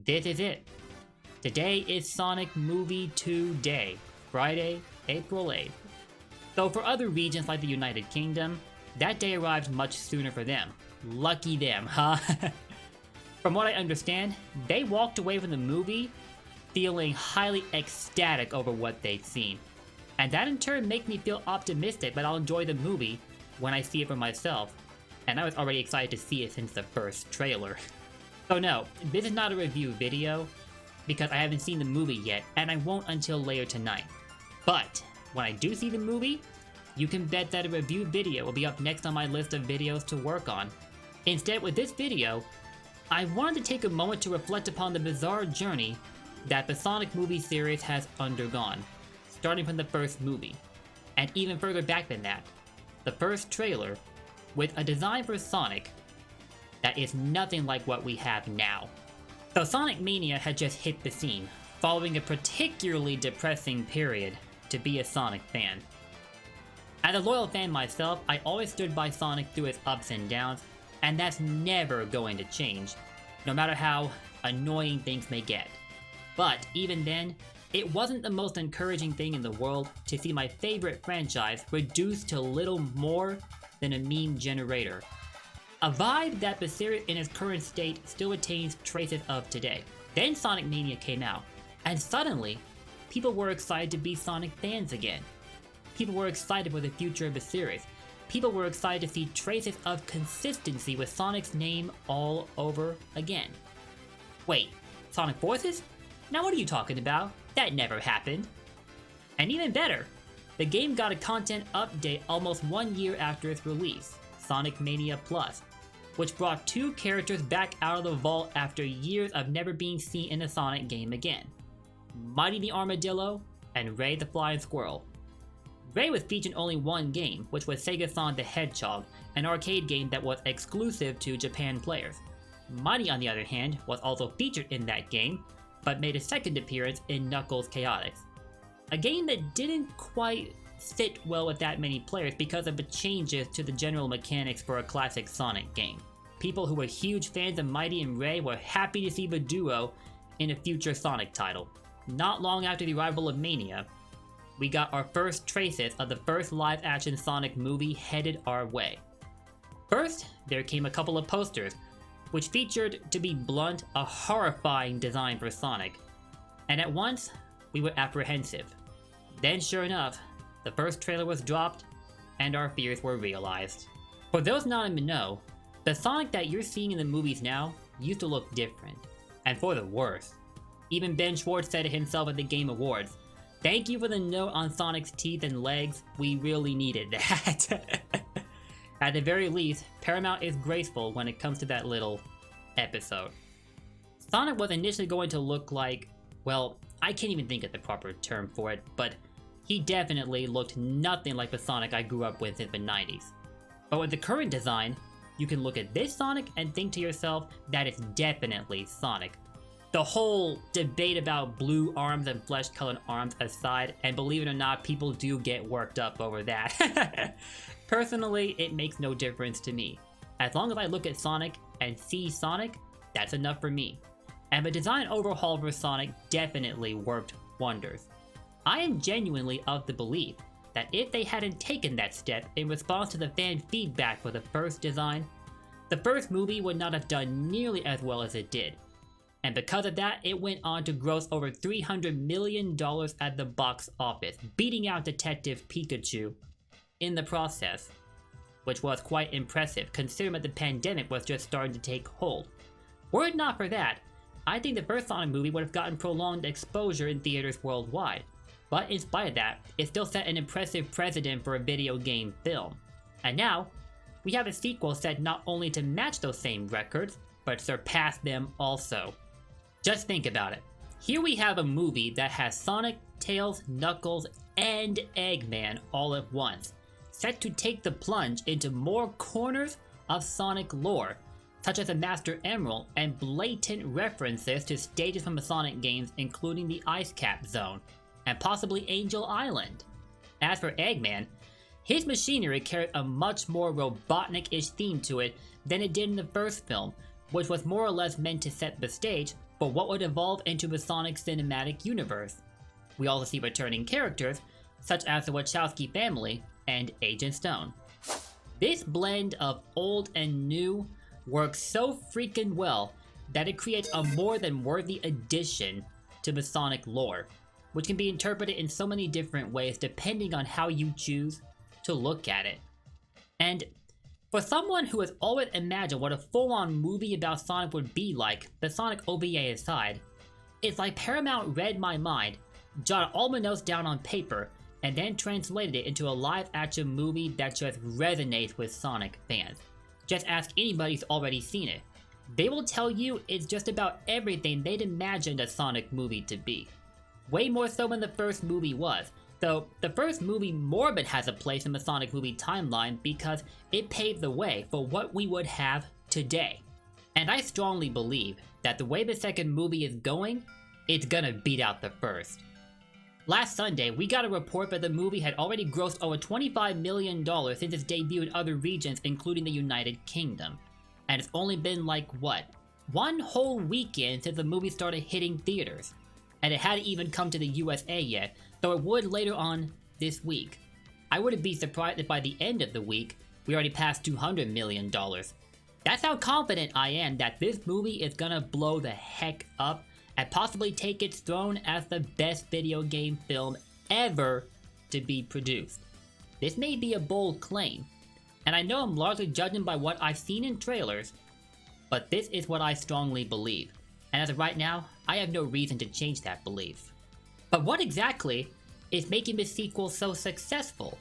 This is it. Today is Sonic Movie 2 Day, Friday, April 8th. Though for other regions like the United Kingdom, that day arrived much sooner for them. Lucky them, huh? From what I understand, they walked away from the movie feeling highly ecstatic over what they'd seen. And that in turn makes me feel optimistic that I'll enjoy the movie when I see it for myself. And I was already excited to see it since the first trailer. So no, this is not a review video, because I haven't seen the movie yet, and I won't until later tonight. But when I do see the movie, you can bet that a review video will be up next on my list of videos to work on. Instead, with this video, I wanted to take a moment to reflect upon the bizarre journey that the Sonic movie series has undergone, starting from the first movie, and even further back than that, the first trailer, with a design for Sonic that is nothing like what we have now. So Sonic Mania had just hit the scene, following a particularly depressing period to be a Sonic fan. As a loyal fan myself, I always stood by Sonic through his ups and downs, and that's never going to change, no matter how annoying things may get. But even then, it wasn't the most encouraging thing in the world to see my favorite franchise reduced to little more than a meme generator. A vibe that the series in its current state still retains traces of today. Then Sonic Mania came out, and suddenly, people were excited to be Sonic fans again. People were excited for the future of the series. People were excited to see traces of consistency with Sonic's name all over again. Wait, Sonic Forces? Now what are you talking about? That never happened. And even better, the game got a content update almost 1 year after its release, Sonic Mania Plus, which brought two characters back out of the vault after years of never being seen in a Sonic game again. Mighty the Armadillo and Ray the Flying Squirrel. Ray was featured in only one game, which was Sega Sonic the Hedgehog, an arcade game that was exclusive to Japan players. Mighty, on the other hand, was also featured in that game, but made a second appearance in Knuckles Chaotix, a game that didn't quite fit well with that many players because of the changes to the general mechanics for a classic Sonic game. People who were huge fans of Mighty and Ray were happy to see the duo in a future Sonic title. Not long after the arrival of Mania, we got our first traces of the first live-action Sonic movie headed our way. First, there came a couple of posters, which featured, to be blunt, a horrifying design for Sonic. And at once, we were apprehensive. Then sure enough, the first trailer was dropped, and our fears were realized. For those not in the know, the Sonic that you're seeing in the movies now used to look different, and for the worse. Even Ben Schwartz said it himself at the Game Awards, "Thank you for the note on Sonic's teeth and legs, we really needed that." At the very least, Paramount is graceful when it comes to that little episode. Sonic was initially going to look like, well, I can't even think of the proper term for it, but he definitely looked nothing like the Sonic I grew up with in the 90s. But with the current design, you can look at this Sonic and think to yourself that it's definitely Sonic. The whole debate about blue arms and flesh-colored arms aside, and believe it or not, people do get worked up over that. Personally, it makes no difference to me. As long as I look at Sonic and see Sonic, that's enough for me. And the design overhaul for Sonic definitely worked wonders. I am genuinely of the belief that if they hadn't taken that step in response to the fan feedback for the first design, the first movie would not have done nearly as well as it did. And because of that, it went on to gross over $300 million at the box office, beating out Detective Pikachu in the process, which was quite impressive considering that the pandemic was just starting to take hold. Were it not for that, I think the first Sonic movie would have gotten prolonged exposure in theaters worldwide. But in spite of that, it still set an impressive precedent for a video game film. And now, we have a sequel set not only to match those same records, but surpass them also. Just think about it. Here we have a movie that has Sonic, Tails, Knuckles, and Eggman all at once, set to take the plunge into more corners of Sonic lore, such as the Master Emerald and blatant references to stages from the Sonic games including the Ice Cap Zone, and possibly Angel Island. As for Eggman, his machinery carried a much more Robotnik-ish theme to it than it did in the first film, which was more or less meant to set the stage for what would evolve into the Sonic cinematic universe. We also see returning characters, such as the Wachowski family and Agent Stone. This blend of old and new works so freaking well that it creates a more than worthy addition to the Sonic lore, which can be interpreted in so many different ways depending on how you choose to look at it. And for someone who has always imagined what a full-on movie about Sonic would be like, the Sonic OVA aside, it's like Paramount read my mind, jotted all my notes down on paper, and then translated it into a live-action movie that just resonates with Sonic fans. Just ask anybody who's already seen it. They will tell you it's just about everything they'd imagined a Sonic movie to be. Way more so than the first movie was, though the first movie more but has a place in the Sonic movie timeline because it paved the way for what we would have today. And I strongly believe that the way the second movie is going, it's gonna beat out the first. Last Sunday, we got a report that the movie had already grossed over $25 million since its debut in other regions, including the United Kingdom. And it's only been like, what? One whole weekend since the movie started hitting theaters. And it hadn't even come to the USA yet, though it would later on this week. I wouldn't be surprised if by the end of the week, we already passed $200 million. That's how confident I am that this movie is gonna blow the heck up and possibly take its throne as the best video game film ever to be produced. This may be a bold claim, and I know I'm largely judging by what I've seen in trailers, but this is what I strongly believe, and as of right now, I have no reason to change that belief. But what exactly is making this sequel so successful?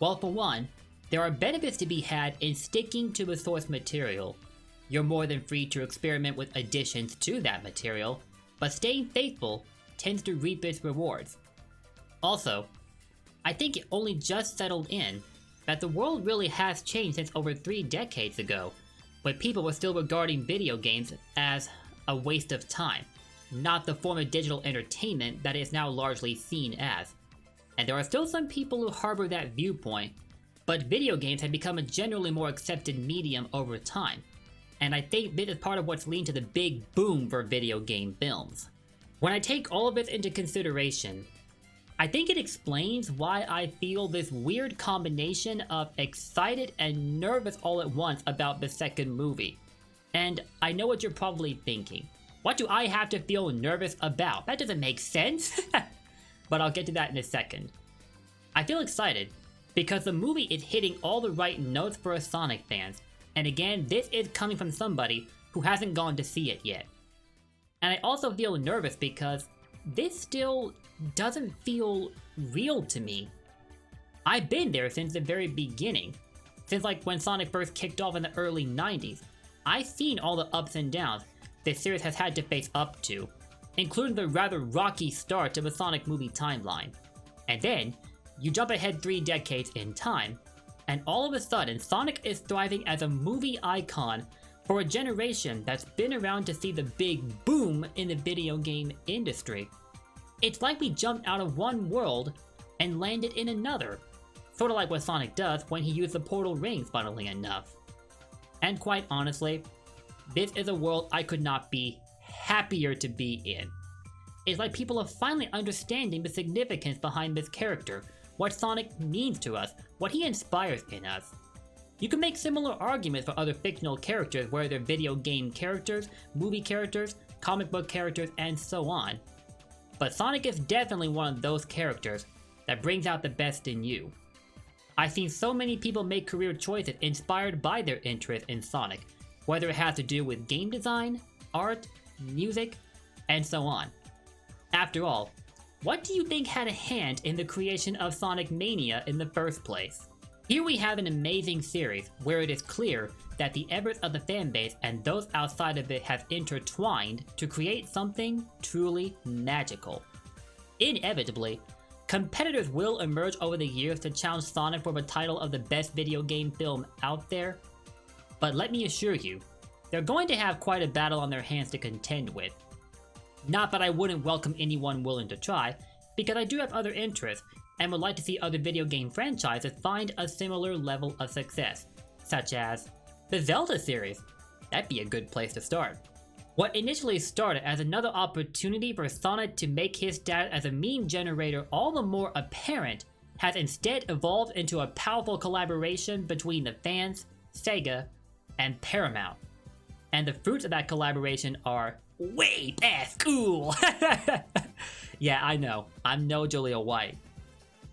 Well, for one, there are benefits to be had in sticking to the source material. You're more than free to experiment with additions to that material, but staying faithful tends to reap its rewards. Also, I think it only just settled in that the world really has changed since over 3 decades ago, when people were still regarding video games as a waste of time, not the form of digital entertainment that it is now largely seen as. And there are still some people who harbor that viewpoint, but video games have become a generally more accepted medium over time. And I think this is part of what's leading to the big boom for video game films. When I take all of this into consideration, I think it explains why I feel this weird combination of excited and nervous all at once about the second movie. And I know what you're probably thinking. What do I have to feel nervous about? That doesn't make sense. But I'll get to that in a second. I feel excited because the movie is hitting all the right notes for us Sonic fans. And again, this is coming from somebody who hasn't gone to see it yet. And I also feel nervous because this still doesn't feel real to me. I've been there since the very beginning. Since like when Sonic first kicked off in the early 90s. I've seen all the ups and downs this series has had to face up to, including the rather rocky start to the Sonic movie timeline. And then, you jump ahead 3 decades in time, and all of a sudden Sonic is thriving as a movie icon for a generation that's been around to see the big boom in the video game industry. It's like we jumped out of one world and landed in another, sort of like what Sonic does when he used the portal rings, funnily enough. And quite honestly, this is a world I could not be happier to be in. It's like people are finally understanding the significance behind this character, what Sonic means to us, what he inspires in us. You can make similar arguments for other fictional characters, whether they're video game characters, movie characters, comic book characters, and so on. But Sonic is definitely one of those characters that brings out the best in you. I've seen so many people make career choices inspired by their interest in Sonic, whether it has to do with game design, art, music, and so on. After all, what do you think had a hand in the creation of Sonic Mania in the first place? Here we have an amazing series where it is clear that the efforts of the fanbase and those outside of it have intertwined to create something truly magical. Inevitably, competitors will emerge over the years to challenge Sonic for the title of the best video game film out there, but let me assure you, they're going to have quite a battle on their hands to contend with. Not that I wouldn't welcome anyone willing to try, because I do have other interests and would like to see other video game franchises find a similar level of success, such as the Zelda series. That'd be a good place to start. What initially started as another opportunity for Sonic to make his status as a meme generator all the more apparent has instead evolved into a powerful collaboration between the fans, Sega, and Paramount. And the fruits of that collaboration are way past cool! Yeah, I know, I'm no Jaleel White.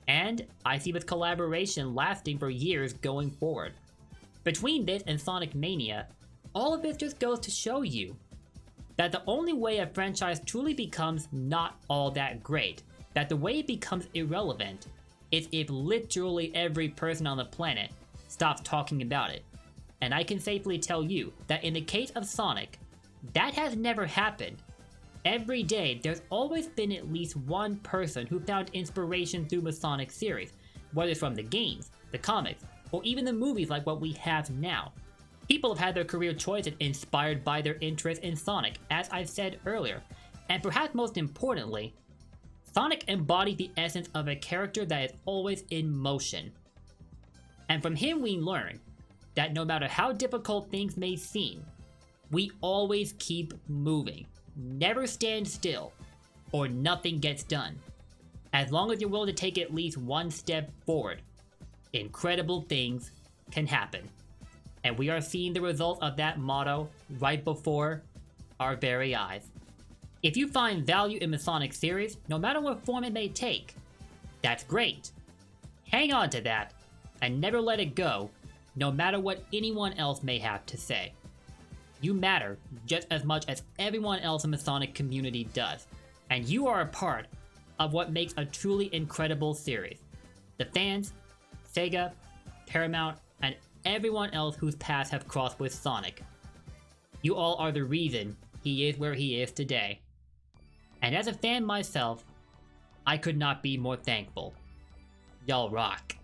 And I see this collaboration lasting for years going forward. Between this and Sonic Mania, all of this just goes to show you that the only way a franchise truly becomes not all that great, that the way it becomes irrelevant, is if literally every person on the planet stops talking about it. And I can safely tell you that in the case of Sonic, that has never happened. Every day, there's always been at least one person who found inspiration through the Sonic series, whether it's from the games, the comics, or even the movies like what we have now. People have had their career choices inspired by their interest in Sonic, as I've said earlier, and perhaps most importantly, Sonic embodies the essence of a character that is always in motion. And from him we learn that no matter how difficult things may seem, we always keep moving, never stand still, or nothing gets done. As long as you're willing to take at least one step forward, incredible things can happen. And we are seeing the result of that motto right before our very eyes. If you find value in the Sonic series, no matter what form it may take, that's great. Hang on to that, and never let it go, no matter what anyone else may have to say. You matter just as much as everyone else in the Sonic community does, and you are a part of what makes a truly incredible series. The fans, Sega, Paramount, and everyone else whose paths have crossed with Sonic. You all are the reason he is where he is today. And as a fan myself, I could not be more thankful. Y'all rock.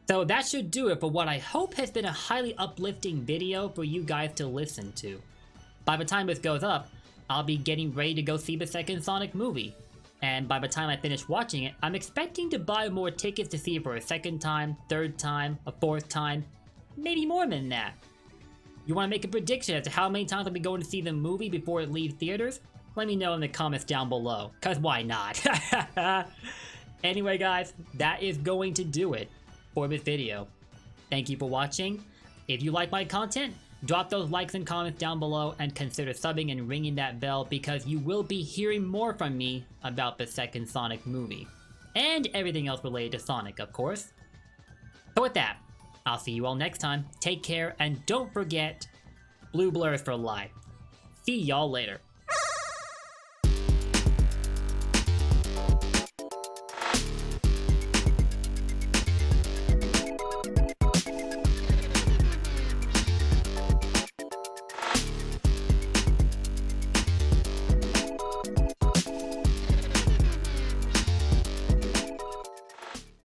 So that should do it for what I hope has been a highly uplifting video for you guys to listen to. By the time this goes up, I'll be getting ready to go see the second Sonic movie. And by the time I finish watching it, I'm expecting to buy more tickets to see it for a second time, third time, a fourth time, maybe more than that. You want to make a prediction as to how many times I'll be going to see the movie before it leaves theaters? Let me know in the comments down below, cause why not? Anyway guys, that is going to do it for this video. Thank you for watching. If you like my content, drop those likes and comments down below and consider subbing and ringing that bell because you will be hearing more from me about the second Sonic movie. And everything else related to Sonic, of course. So with that, I'll see you all next time. Take care and don't forget, blue blurs for life. See y'all later.